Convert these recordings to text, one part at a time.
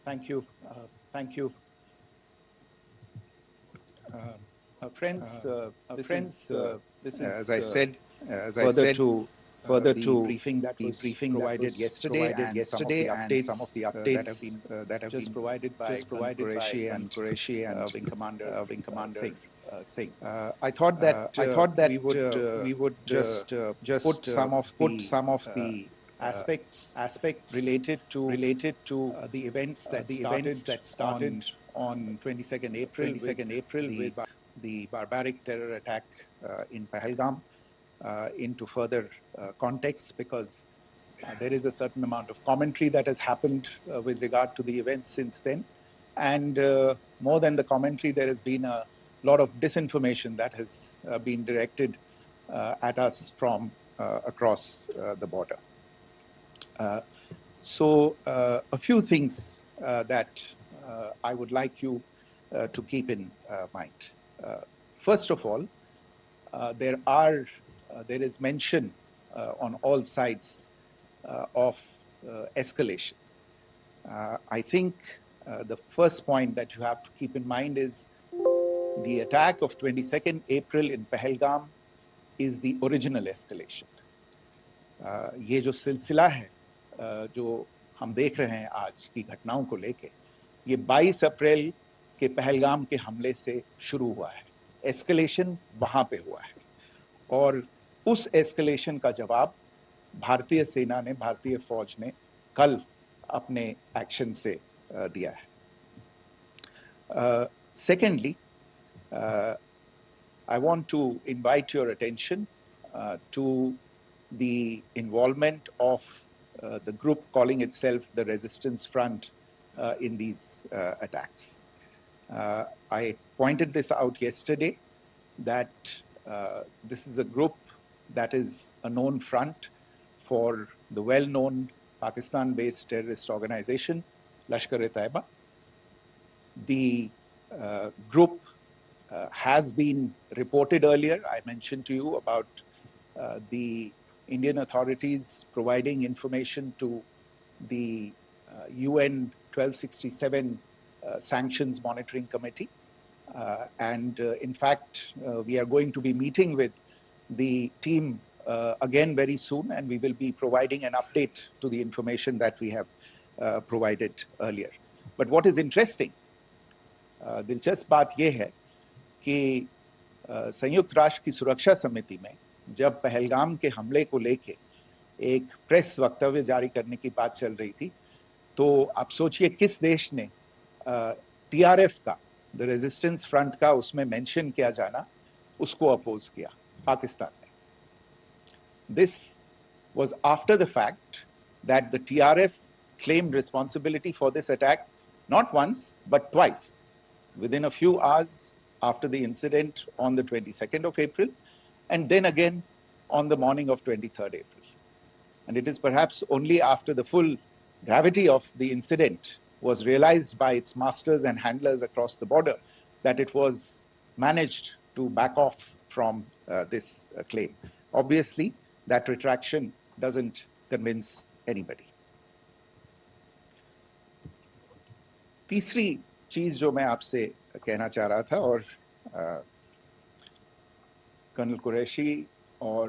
Thank you. Thank you. Friends, this is, as I said, further to the briefing that was provided yesterday and some of the updates that have been provided by Colonel Qureshi and Wing Commander Singh. I thought that we would just put some of the aspects related to the events that started on 22nd April with the barbaric terror attack in Pahalgam into further context, because there is a certain amount of commentary that has happened with regard to the events since then. And more than the commentary, there has been a lot of disinformation that has been directed at us from across the border. So a few things that I would like you to keep in mind. First of all, there is mention on all sides of escalation. I think the first point that you have to keep in mind is the attack of 22nd April in Pahalgam is the original escalation. ये जो सिलसिला है जो हम देख रहे हैं आज की घटनाओं को लेके, ये 22 अप्रैल के पहलगाम के हमले से शुरू हुआ है. एस्केलेशन वहां पे हुआ है और उस एस्केलेशन का जवाब भारतीय सेना ने, भारतीय फौज ने कल अपने एक्शन से दिया है. Secondly, I want to invite your attention to the involvement of the group calling itself the Resistance Front in these attacks. I pointed this out yesterday that this is a group that is a known front for the well-known Pakistan-based terrorist organization, Lashkar-e-Taiba. The group has been reported earlier. I mentioned to you about the Indian authorities providing information to the UN 1267 Sanctions Monitoring Committee. And in fact, we are going to be meeting with the team again very soon, and we will be providing an update to the information that we have provided earlier. But what is interesting, दिलचस्प बात यह है कि संयुक्त राष्ट्र की सुरक्षा समिति में जब पहलगाम के हमले को लेके एक प्रेस वक्तव्य जारी करने की बात चल रही थी, तो आप सोचिए किस देश ने टीआरएफ का, द रेजिस्टेंस फ्रंट का उसमें मेंशन किया जाना, उसको अपोज किया, पाकिस्तान ने. This was after the fact that the TRF claimed responsibility for this attack not once but twice, within a few hours after the incident on the 22nd of April, and then again on the morning of 23rd April. And it is perhaps only after the full gravity of the incident was realized by its masters and handlers across the border that it was managed to back off from this claim. Obviously, that retraction doesn't convince anybody. तीसरी चीज जो मैं आपसे कहना चाह रहा था, और कर्नल कुरैशी और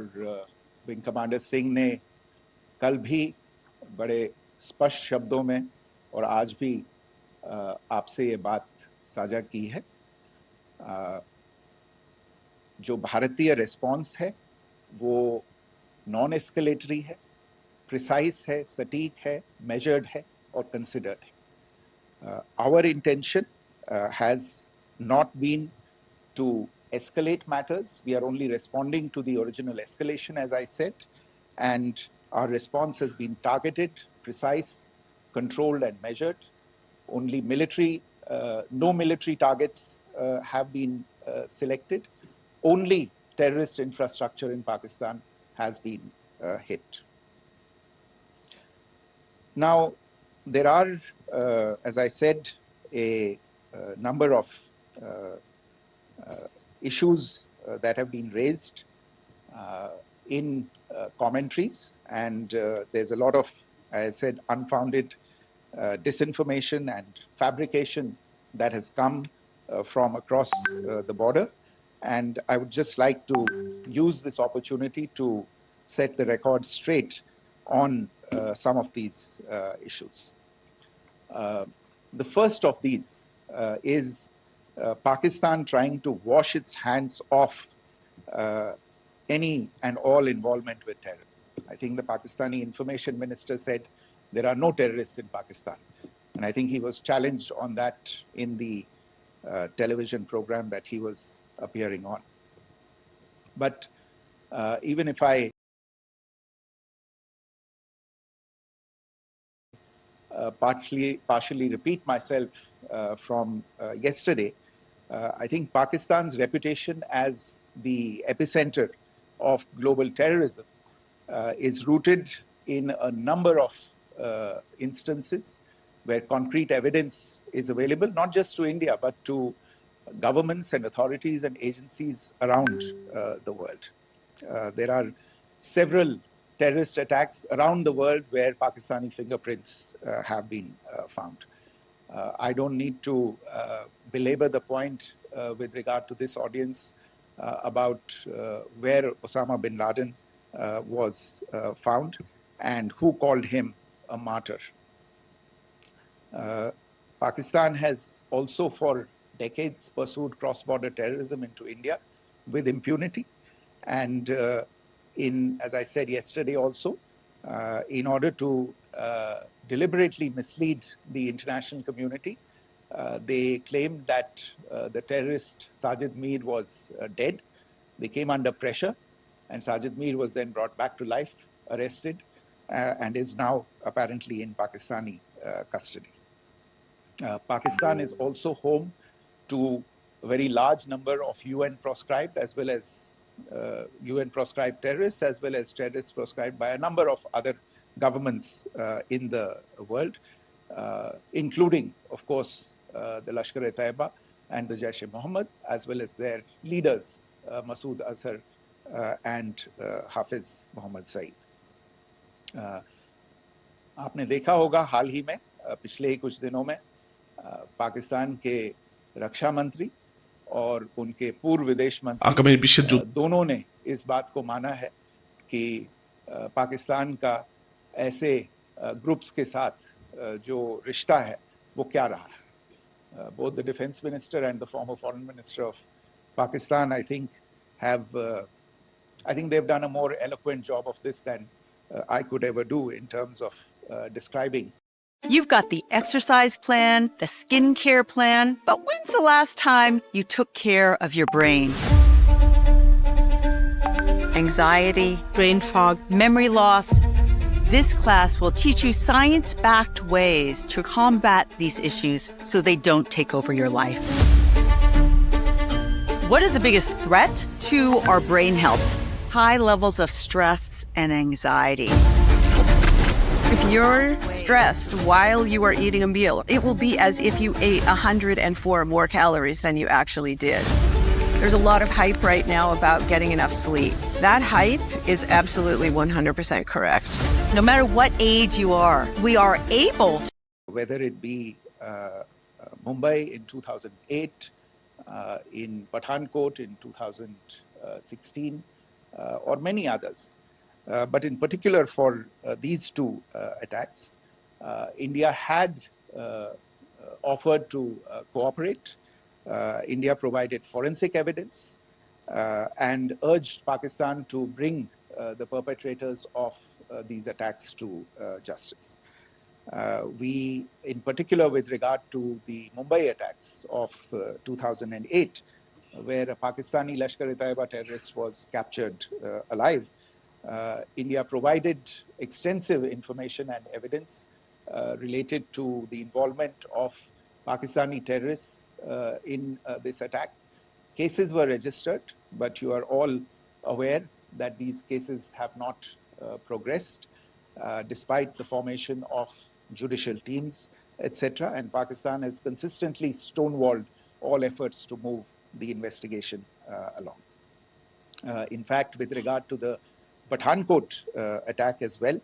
विंग कमांडर सिंह ने कल भी बड़े स्पष्ट शब्दों में और आज भी आपसे ये बात साझा की है. जो भारतीय रिस्पॉन्स है वो नॉन एस्केलेटरी है, प्रिसाइज है, सटीक है, मेजर्ड है और कंसिडर्ड है. Our intention has not been to escalate matters. We are only responding to the original escalation, as I said, and our response has been targeted, precise, controlled and measured. Only military, no military targets have been selected. Only terrorist infrastructure in Pakistan has been hit. Now, there are, as I said, a number of issues that have been raised in commentaries, and there's a lot of, as I said, unfounded disinformation and fabrication that has come from across the border. And I would just like to use this opportunity to set the record straight on some of these issues. The first of these is Pakistan trying to wash its hands off any and all involvement with terror. I think the Pakistani information minister said there are no terrorists in Pakistan. And I think he was challenged on that in the television program that he was appearing on. But even if I partially repeat myself from yesterday, I think Pakistan's reputation as the epicenter of global terrorism is rooted in a number of instances where concrete evidence is available, not just to India, but to governments and authorities and agencies around the world. There are several terrorist attacks around the world where Pakistani fingerprints have been found. I don't need to belabor the point with regard to this audience about where Osama bin Laden was found and who called him a martyr. Pakistan has also for decades pursued cross-border terrorism into India with impunity. And as I said yesterday also, in order to deliberately mislead the international community, they claimed that the terrorist Sajid Mir was dead. They came under pressure, and Sajid Mir was then brought back to life, arrested, and is now apparently in Pakistani custody. Pakistan is also home to a very large number of UN proscribed as well as UN proscribed terrorists, as well as terrorists proscribed by a number of other governments in the world, including, of course, the Lashkar-e-Taiba and the Jaish-e-Mohammed, as well as their leaders, Masood Azhar and Hafiz Mohammed Saeed. आपने देखा होगा हाल ही में पिछले ही कुछ दिनों में पाकिस्तान के रक्षा मंत्री और उनके पूर्व विदेश मंत्री दोनों ने इस बात को माना है कि पाकिस्तान का ऐसे ग्रुप्स के साथ जो रिश्ता है वो क्या रहा है. Both the defense minister and the former foreign minister of Pakistan, I think they've done a more eloquent job of this than I could ever do in terms of describing. You've got the exercise plan, the skincare plan, but when's the last time you took care of your brain? Anxiety, brain fog, memory loss. This class will teach you science-backed ways to combat these issues so they don't take over your life. What is the biggest threat to our brain health? High levels of stress and anxiety. If you're stressed while you are eating a meal, it will be as if you ate 104 more calories than you actually did. There's a lot of hype right now about getting enough sleep. That hype is absolutely 100% correct. No matter what age you are, we are able to. Whether it be Mumbai in 2008, in Pathankot in 2016, or many others. But in particular for these two attacks, India had offered to cooperate. India provided forensic evidence and urged Pakistan to bring the perpetrators of these attacks to justice. We, in particular with regard to the Mumbai attacks of 2008, where a Pakistani Lashkar-e-Taiba terrorist was captured alive, India provided extensive information and evidence related to the involvement of Pakistani terrorists in this attack. Cases were registered, but you are all aware that these cases have not progressed despite the formation of judicial teams, etc. And Pakistan has consistently stonewalled all efforts to move the investigation along. In fact, with regard to the Pathankot attack as well,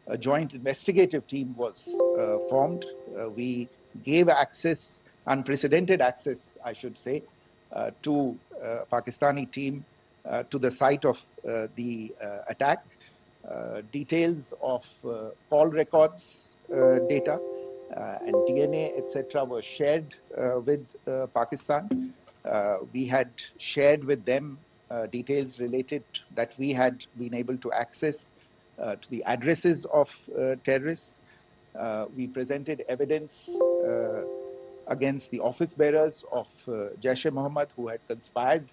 a joint investigative team was formed we gave access, unprecedented access, I should say, to Pakistani team to the site of the attack. Details of call records data and DNA, etc., were shared with Pakistan. We had shared with them details related that we had been able to access to the addresses of terrorists. We presented evidence against the office bearers of Jaish-e-Mohammed who had conspired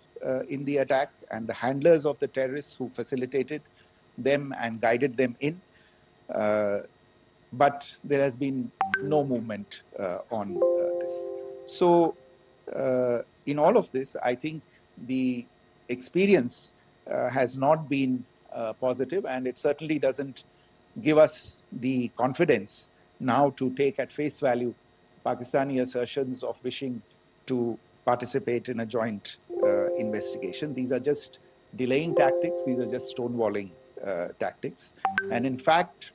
in the attack, and the handlers of the terrorists who facilitated them and guided them in. But there has been no movement on this. So in all of this, I think the experience has not been positive, and it certainly doesn't give us the confidence now to take at face value Pakistani assertions of wishing to participate in a joint investigation. These are just delaying tactics. These are just stonewalling tactics. And in fact,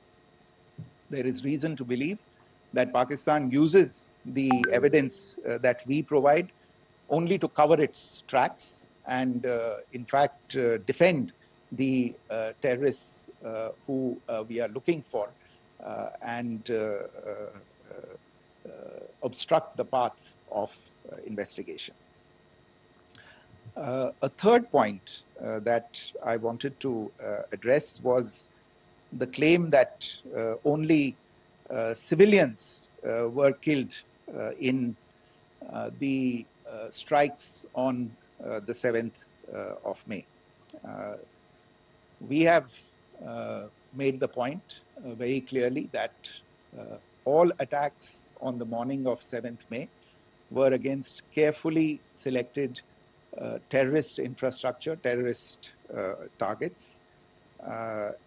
there is reason to believe that Pakistan uses the evidence that we provide only to cover its tracks and, in fact, defend the terrorists who we are looking for and obstruct the path of investigation. A third point that I wanted to address was the claim that only civilians were killed in the strikes on the 7th of May. We have made the point very clearly that all attacks on the morning of 7th May were against carefully selected terrorist infrastructure, terrorist targets.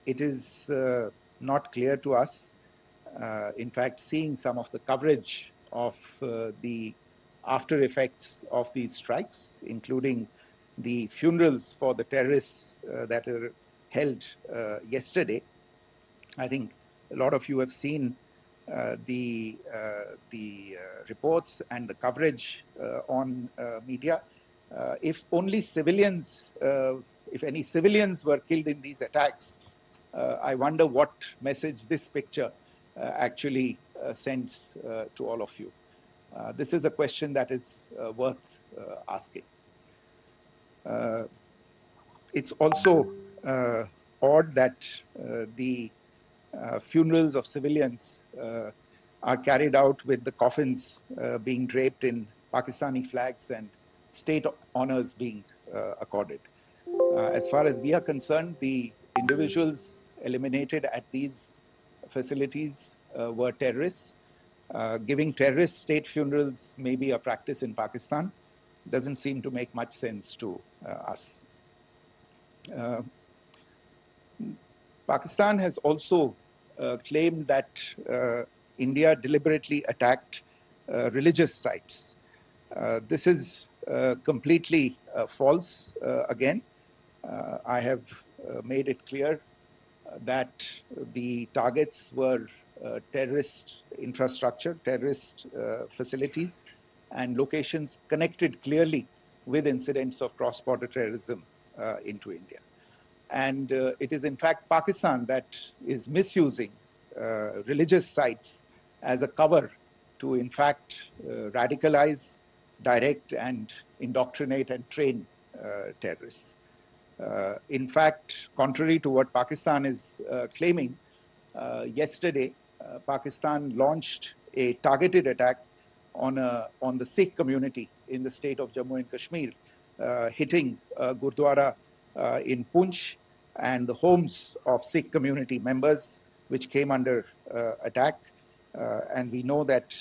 It is not clear to us, in fact, seeing some of the coverage of the after effects of these strikes, including the funerals for the terrorists that were held yesterday. I think a lot of you have seen the reports and the coverage on media. If only civilians, if any civilians were killed in these attacks, I wonder what message this picture actually sends to all of you. This is a question that is worth asking. It's also odd that the funerals of civilians are carried out with the coffins being draped in Pakistani flags and state honors being accorded. As far as we are concerned, the individuals eliminated at these facilities were terrorists. Giving terrorist state funerals may be a practice in Pakistan. Doesn't seem to make much sense to us. Pakistan has also claimed that India deliberately attacked religious sites. This is completely false again. I have made it clear that the targets were terrorist infrastructure, terrorist facilities, and locations connected clearly with incidents of cross-border terrorism into India. And it is in fact Pakistan that is misusing religious sites as a cover to in fact radicalize, direct and indoctrinate and train terrorists. In fact, contrary to what Pakistan is claiming, yesterday Pakistan launched a targeted attack on the Sikh community in the state of Jammu and Kashmir, hitting Gurdwara in Poonch and the homes of Sikh community members, which came under attack. And we know that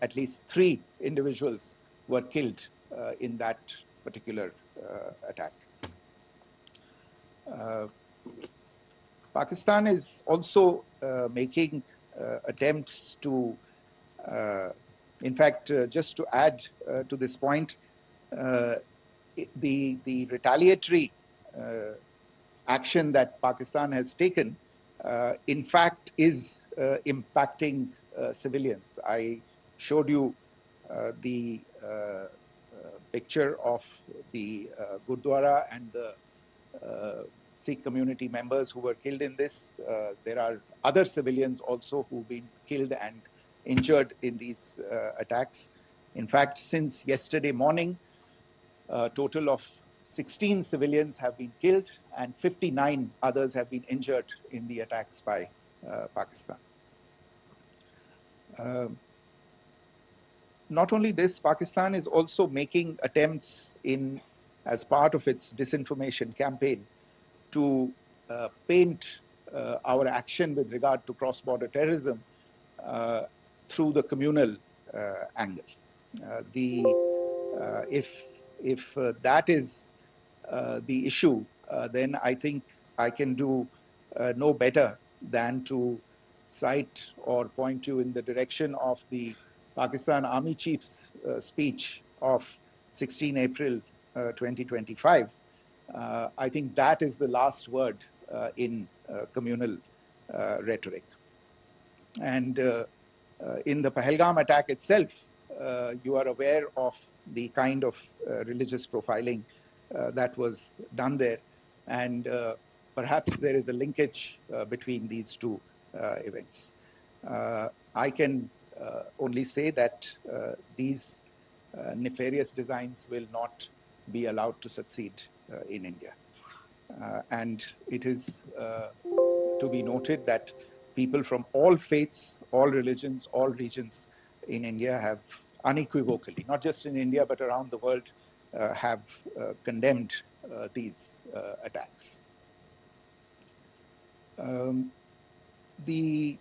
at least 3 individuals were killed in that particular attack. Pakistan is also making attempts to, in fact, just to add to this point, the retaliatory action that Pakistan has taken, in fact, is impacting civilians. I showed you the picture of the Gurdwara and the Sikh community members who were killed in this. There are other civilians also who've been killed and injured in these attacks. In fact, since yesterday morning, a total of 16 civilians have been killed and 59 others have been injured in the attacks by Pakistan. Not only this, Pakistan is also making attempts as part of its disinformation campaign to paint our action with regard to cross-border terrorism through the communal angle. If that is the issue, then I think I can do no better than to cite or point you in the direction of the Pakistan Army Chief's speech of 16 April 2025. I think that is the last word in communal rhetoric. And in the Pahalgam attack itself, you are aware of the kind of religious profiling that was done there. And perhaps there is a linkage between these two events. I can only say that these nefarious designs will not be allowed to succeed in India. And it is to be noted that people from all faiths, all religions, all regions in India have unequivocally, not just in India, but around the world, have condemned these attacks. The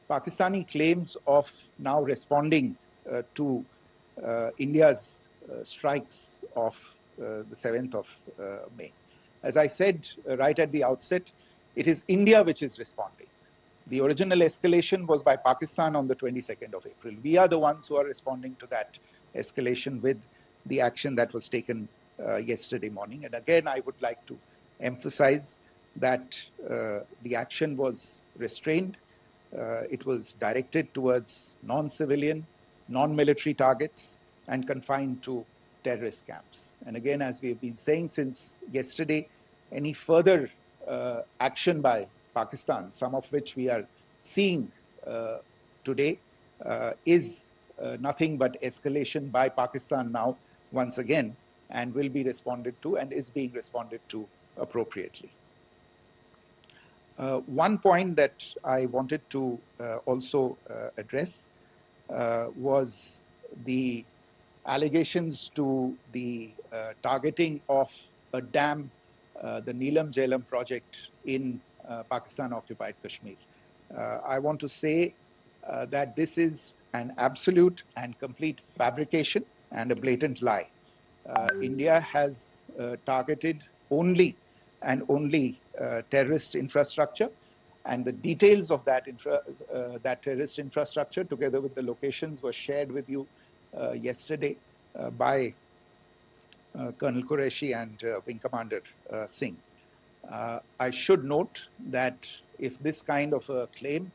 Pakistani claims of now responding to India's strikes of the 7th of May. As I said right at the outset, it is India which is responding. The original escalation was by Pakistan on the 22nd of April. We are the ones who are responding to that escalation with the action that was taken yesterday morning. And again, I would like to emphasize that the action was restrained. It was directed towards non-civilian, non-military targets and confined to terrorist camps. And again, as we have been saying since yesterday, any further action by Pakistan, some of which we are seeing today, is nothing but escalation by Pakistan now, once again, and will be responded to and is being responded to appropriately. One point that I wanted to also address was the allegations to the targeting of a dam, the Neelam Jhelum project in Pakistan-occupied Kashmir. I want to say that this is an absolute and complete fabrication and a blatant lie. India has targeted only and only terrorist infrastructure, and the details of that terrorist infrastructure, together with the locations, were shared with you yesterday by Colonel Qureshi and Wing Commander Singh. I should note that if this kind of a claim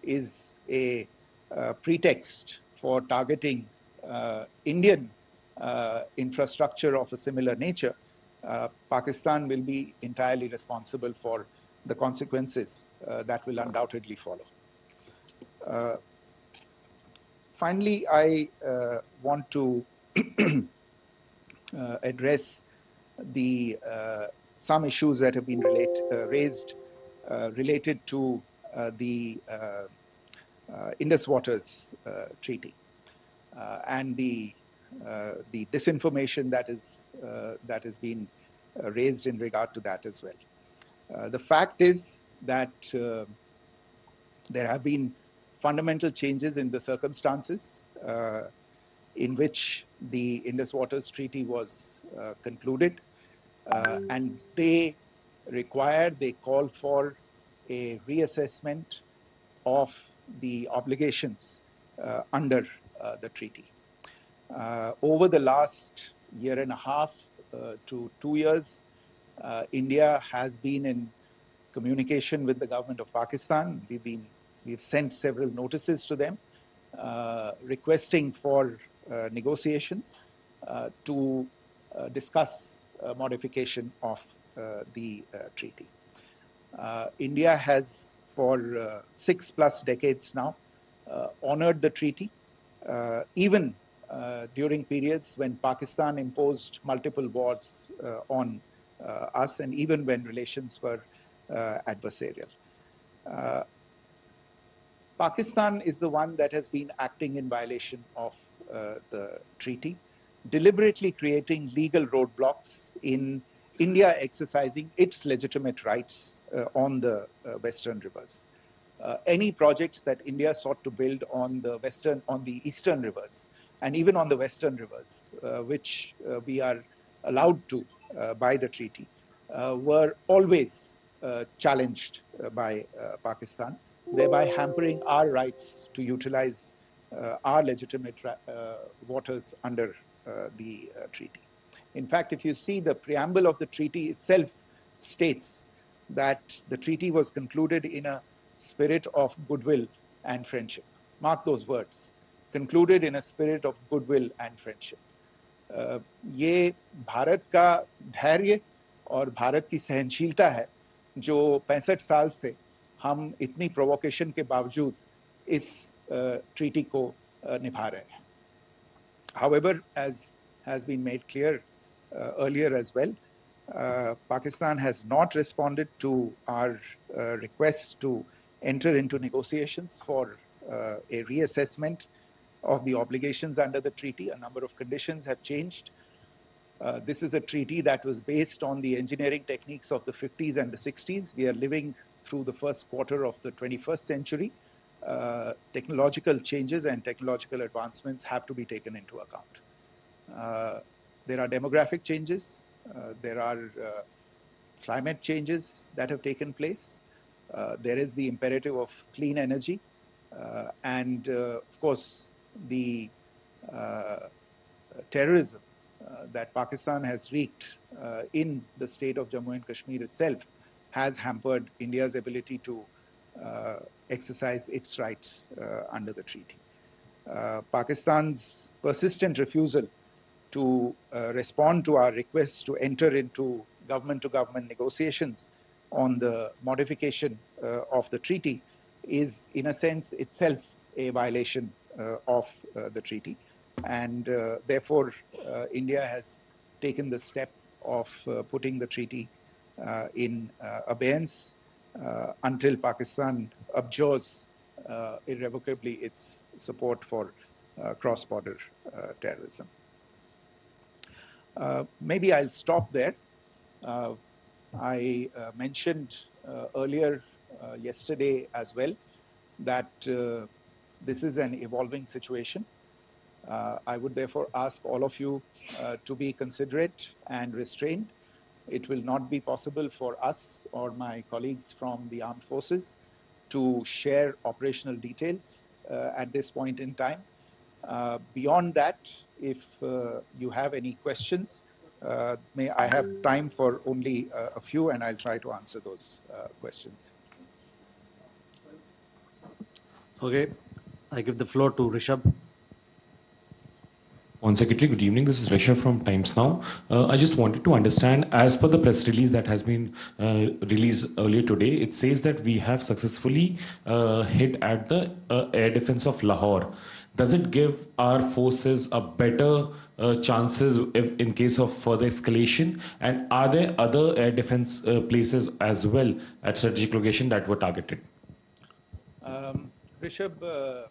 is a pretext for targeting Indian infrastructure of a similar nature, Pakistan will be entirely responsible for the consequences that will undoubtedly follow. Finally, I want to address some issues that have been raised related to the Indus Waters Treaty and the disinformation that has been raised in regard to that as well. The fact is that there have been fundamental changes in the circumstances in which the Indus Waters Treaty was concluded, and they call for a reassessment of the obligations under the treaty. Over the last year and a half to 2 years, India has been in communication with the government of Pakistan. We've been We've sent several notices to them requesting for negotiations to discuss modification of the treaty. India has, for 6+ decades now, honored the treaty, even during periods when Pakistan imposed multiple wars on us, and even when relations were adversarial. Pakistan is the one that has been acting in violation of the treaty, deliberately creating legal roadblocks in India exercising its legitimate rights on the western rivers. Any projects that India sought to build on the eastern rivers, and even on the western rivers, which we are allowed to by the treaty, were always challenged by Pakistan, thereby hampering our rights to utilize our legitimate waters under the treaty. In fact, if you see, the preamble of the treaty itself states that the treaty was concluded in a spirit of goodwill and friendship. Mark those words, concluded in a spirit of goodwill and friendship. ये भारत का धैर्य और भारत की सहनशीलता है जो 65 साल से हम इतनी प्रोवोकेशन के बावजूद इस ट्रीटी को निभा रहे हैं. However, as has been made clear earlier as well, Pakistan has not responded to our requests to enter into negotiations for a reassessment of the obligations under the treaty. A number of conditions have changed. This is a treaty that was based on the engineering techniques of the 50s and the 60s. We are living through the first quarter of the 21st century. Technological changes and technological advancements have to be taken into account. There are demographic changes. There are climate changes that have taken place. There is the imperative of clean energy. And of course, the terrorism that Pakistan has wreaked in the state of Jammu and Kashmir itself has hampered India's ability to exercise its rights under the treaty. Pakistan's persistent refusal to respond to our requests to enter into government-to-government negotiations on the modification of the treaty is, in a sense, itself a violation of the treaty. And therefore, India has taken the step of putting the treaty in abeyance until Pakistan abjures irrevocably its support for cross-border terrorism. Maybe I'll stop there. I mentioned earlier yesterday as well that this is an evolving situation. I would therefore ask all of you to be considerate and restrained. It will not be possible for us or my colleagues from the armed forces to share operational details at this point in time. Beyond that, if you have any questions, may I have time for only a few, and I'll try to answer those questions. Okay, I give the floor to Rishabh. On Secretary, good evening. This is Rishabh from Times Now. I just wanted to understand, as per the press release that has been released earlier today, it says that we have successfully hit at the air defense of Lahore. Does it give our forces a better chances if in case of further escalation? And are there other air defense places as well at strategic location that were targeted? Rishabh,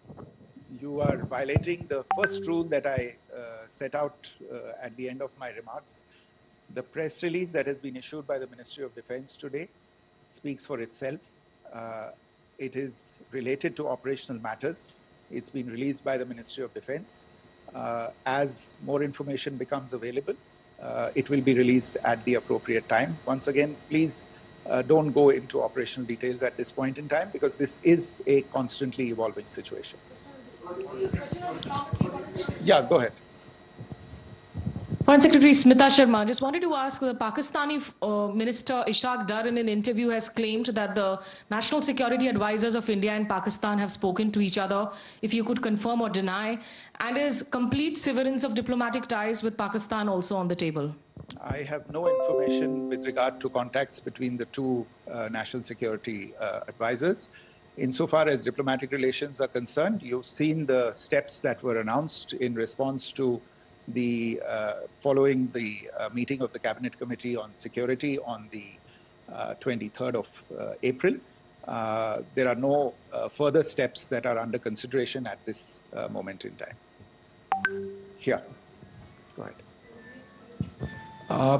you are violating the first rule that I set out at the end of my remarks. The press release that has been issued by the Ministry of Defense today speaks for itself. It is related to operational matters. It's been released by the Ministry of Defense. As more information becomes available, it will be released at the appropriate time. Once again, please don't go into operational details at this point in time, because this is a constantly evolving situation. Yeah, go ahead. Foreign Secretary Smita Sharma, just wanted to ask, the Pakistani Minister Ishaq Dar in an interview has claimed that the national security advisors of India and Pakistan have spoken to each other, if you could confirm or deny, and is complete severance of diplomatic ties with Pakistan also on the table? I have no information with regard to contacts between the two national security advisors. Insofar as diplomatic relations are concerned, you've seen the steps that were announced in response to the following the meeting of the Cabinet Committee on Security on the 23rd of April. There are no further steps that are under consideration at this moment in time. Here, go ahead.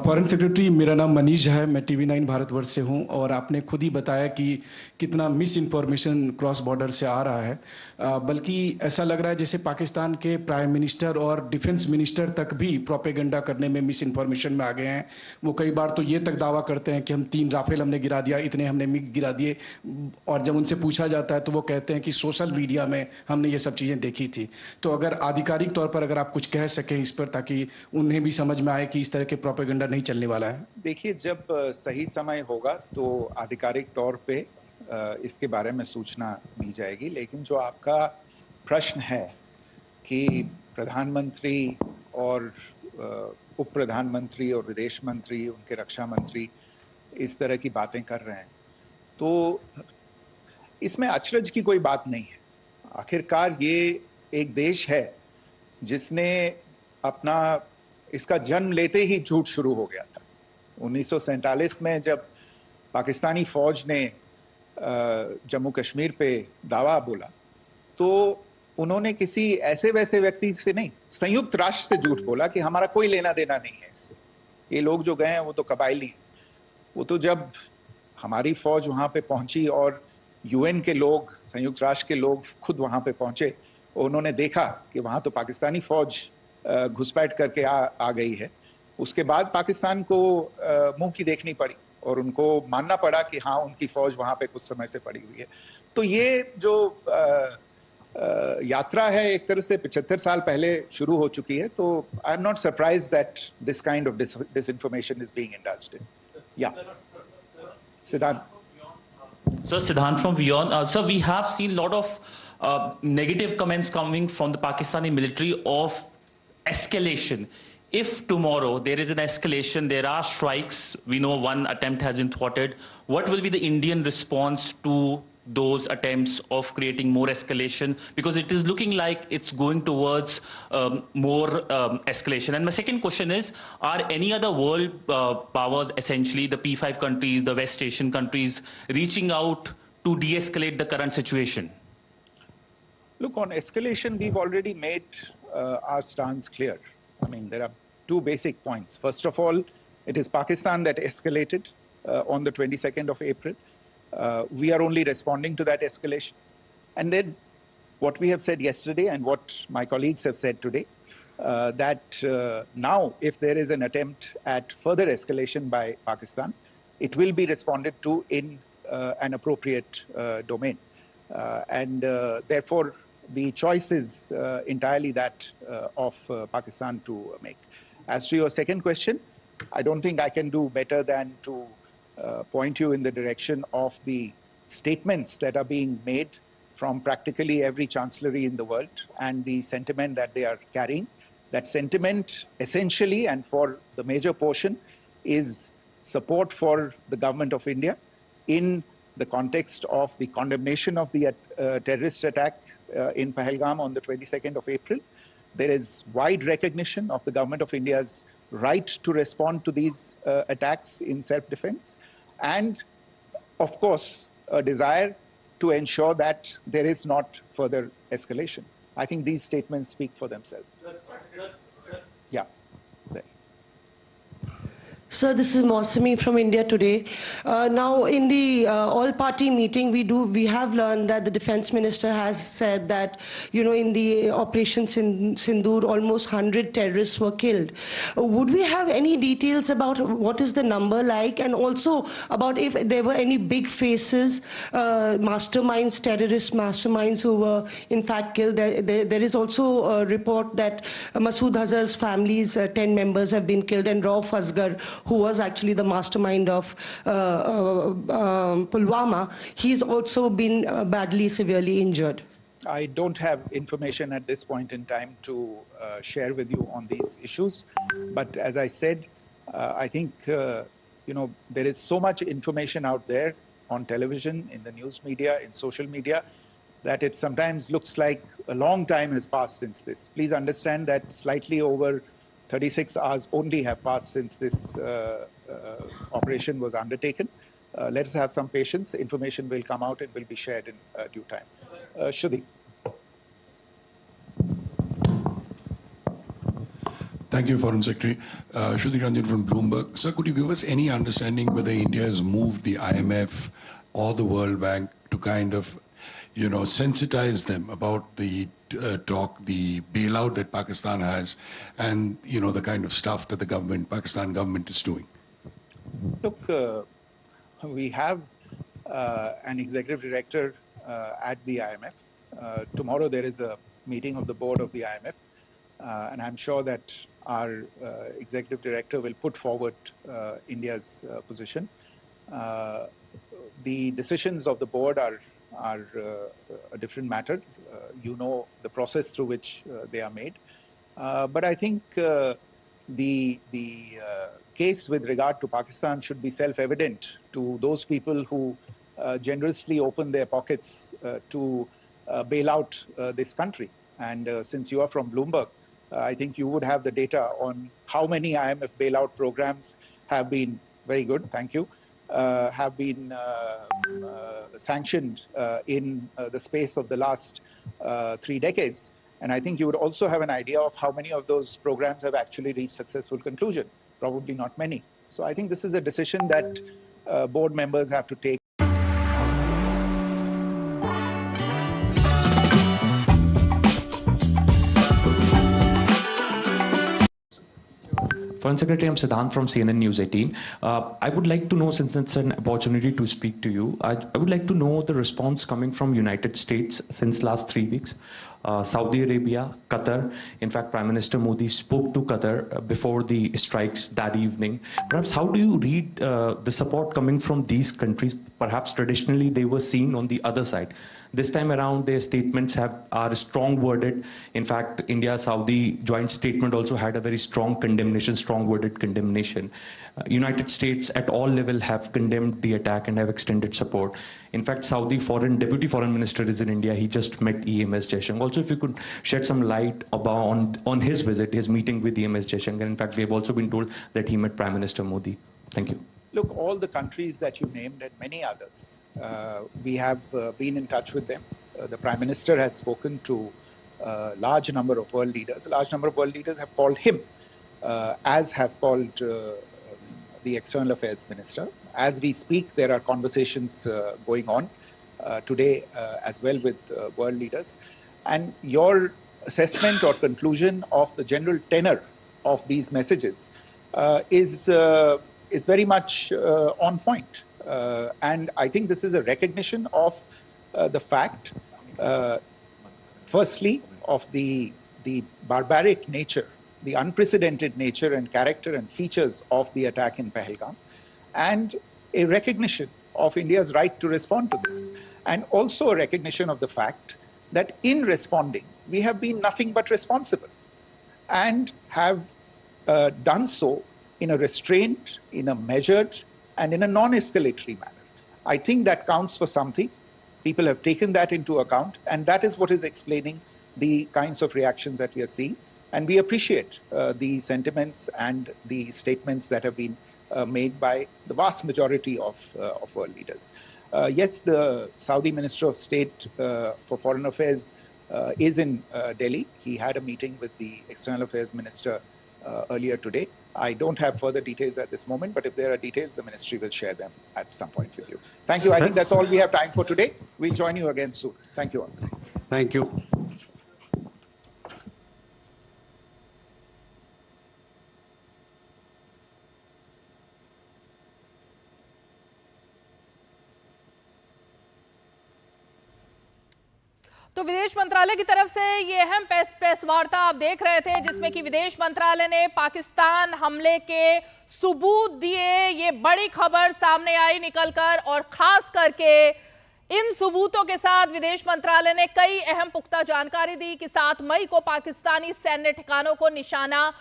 Foreign secretary, मेरा नाम मनीष है, मैं TV9 Bharatvarsh से हूं, और आपने खुद ही बताया कि कितना मिस इन्फॉर्मेशन क्रॉस बॉर्डर से आ रहा है, बल्कि ऐसा लग रहा है जैसे पाकिस्तान के प्राइम मिनिस्टर और डिफेंस मिनिस्टर तक भी प्रोपेगेंडा करने में मिस इन्फॉर्मेशन में आ गए हैं। वो कई बार तो ये तक दावा करते हैं कि हम 3 राफेल हमने गिरा दिया, इतने हमने मिग गिरा दिए, और जब उनसे पूछा जाता है तो वो कहते हैं कि सोशल मीडिया में हमने ये सब चीज़ें देखी थी। तो अगर आधिकारिक तौर पर अगर आप कुछ कह सकें इस पर, ताकि उन्हें भी समझ में आए कि इस तरह के प्रोपेगेंडा नहीं चलने वाला है। देखिए, जब सही समय होगा तो आधिकारिक तौर पे इसके बारे में सूचना दी जाएगी, लेकिन जो आपका प्रश्न है कि प्रधानमंत्री और उप प्रधानमंत्री और विदेश मंत्री, उनके रक्षा मंत्री इस तरह की बातें कर रहे हैं, तो इसमें अचरज की कोई बात नहीं है। आखिरकार ये एक देश है जिसने अपना इसका जन्म लेते ही झूठ शुरू हो गया था। 1947 में जब पाकिस्तानी फौज ने जम्मू कश्मीर पे दावा बोला, तो उन्होंने किसी ऐसे वैसे व्यक्ति से नहीं, संयुक्त राष्ट्र से झूठ बोला कि हमारा कोई लेना देना नहीं है इससे, ये लोग जो गए हैं वो तो कबायली हैं। वो तो जब हमारी फौज वहाँ पे पहुंची और UN के लोग, संयुक्त राष्ट्र के लोग खुद वहाँ पे पहुंचे, उन्होंने देखा कि वहाँ तो पाकिस्तानी फौज घुसपैठ करके आ गई है, उसके बाद पाकिस्तान को मुंह की देखनी पड़ी और उनको मानना पड़ा कि हाँ, उनकी फौज वहाँ पे कुछ समय से पड़ी हुई है। तो ये जो यात्रा है एक तरह से 75 साल पहले शुरू हो चुकी है, तो I am not surprise that this kind of disinformation is being indulged in. Yeah. Siddhant. So Siddhant from Beyond. Sir, we have seen a lot of negative comments coming from the Pakistani military of escalation. If tomorrow there is an escalation, there are strikes, we know one attempt has been thwarted, what will be the Indian response to those attempts of creating more escalation? Because it is looking like it's going towards more escalation. And my second question is, are any other world powers, essentially the P5 countries, the West Asian countries, reaching out to de-escalate the current situation? Look, on escalation, we've already made our stance clear. I mean, there are 2 basic points. First of all, it is Pakistan that escalated on the 22nd of April. We are only responding to that escalation. And then what we have said yesterday and what my colleagues have said today, that now if there is an attempt at further escalation by Pakistan, it will be responded to in an appropriate domain. And therefore, the choice is entirely that of Pakistan to make. As to your second question, I don't think I can do better than to point you in the direction of the statements that are being made from practically every chancellery in the world and the sentiment that they are carrying. That sentiment essentially, and for the major portion, is support for the government of India in the context of the condemnation of the terrorist attack in Pahalgam on the 22nd of April. There is wide recognition of the government of India's right to respond to these attacks in self-defense, and of course, a desire to ensure that there is not further escalation. I think these statements speak for themselves. Yeah. Sir, this is Mausami from India Today. Now, in the all-party meeting, we have learned that the defense minister has said that, in the operations in Sindoor, almost 100 terrorists were killed. Would we have any details about what is the number like, and also about if there were any big faces, masterminds, terrorist masterminds who were in fact killed? There is also a report that Masood Azhar's family's 10 members have been killed, and Rauf Asghar, who was actually the mastermind of Pulwama, he's also been badly, severely injured. I don't have information at this point in time to share with you on these issues. But as I said, I think, there is so much information out there on television, in the news media, in social media, that it sometimes looks like a long time has passed since this. Please understand that slightly over 36 hours only have passed since this operation was undertaken. Let us have some patience. Information will come out. It will be shared in due time. Shruti. Thank you, Foreign Secretary. Shruti Ranjan from Bloomberg. Sir, could you give us any understanding whether India has moved the IMF or the World Bank to kind of, sensitize them about the the bailout that Pakistan has, and the kind of stuff that the Pakistan government is doing? Look, we have an executive director at the IMF. Tomorrow there is a meeting of the board of the IMF, and I'm sure that our executive director will put forward India's position. The decisions of the board are a different matter. The process through which they are made. But I think the case with regard to Pakistan should be self-evident to those people who generously open their pockets to bail out this country. And since you are from Bloomberg, I think you would have the data on how many IMF bailout programs have been, very good, thank you, have been sanctioned in the space of the last 3 decades. And I think you would also have an idea of how many of those programs have actually reached successful conclusion. Probably not many. So I think this is a decision that board members have to take. Foreign Secretary, I'm Siddhant from CNN News 18. I would like to know, since it's an opportunity to speak to you, I would like to know the response coming from United States since last 3 weeks. Saudi Arabia, Qatar. In fact, Prime Minister Modi spoke to Qatar before the strikes that evening. Perhaps how do you read the support coming from these countries? Perhaps traditionally they were seen on the other side. This time around, their statements are strong worded. In fact, India-Saudi joint statement also had a very strong condemnation, strong worded condemnation. United States at all levels have condemned the attack and have extended support. In fact, Saudi Deputy Foreign Minister is in India. He just met EMS Jaishankar. Also, if you could shed some light on his visit, his meeting with EMS Jaishankar. In fact, we have also been told that he met Prime Minister Modi. Thank you. Look, all the countries that you named and many others, we have been in touch with them. The Prime Minister has spoken to a large number of world leaders. A large number of world leaders have called him, as have called the External Affairs Minister. As we speak, there are conversations going on today as well with world leaders. And your assessment or conclusion of the general tenor of these messages is very much on point. And I think this is a recognition of the fact, firstly, of the barbaric nature, the unprecedented nature and character and features of the attack in Pahalgam, and a recognition of India's right to respond to this, and also a recognition of the fact that in responding, we have been nothing but responsible and have done so in a restrained, in a measured, and in a non-escalatory manner. I think that counts for something. People have taken that into account, and that is what is explaining the kinds of reactions that we are seeing. And we appreciate the sentiments and the statements that have been made by the vast majority of world leaders. Yes, the Saudi Minister of State for Foreign Affairs is in Delhi. He had a meeting with the External Affairs Minister earlier today. I don't have further details at this moment, but if there are details, the ministry will share them at some point with you. Thank you. I think that's all we have time for today. We'll join you again soon. Thank you all. Thank you. तो विदेश मंत्रालय की तरफ से ये अहम press वार्ता आप देख रहे थे, जिसमें कि विदेश मंत्रालय ने पाकिस्तान हमले के सबूत दिए। ये बड़ी खबर सामने आई निकलकर, और खास करके इन सबूतों के साथ विदेश मंत्रालय ने कई अहम पुख्ता जानकारी दी कि 7 मई को पाकिस्तानी सैन्य ठिकानों को निशाना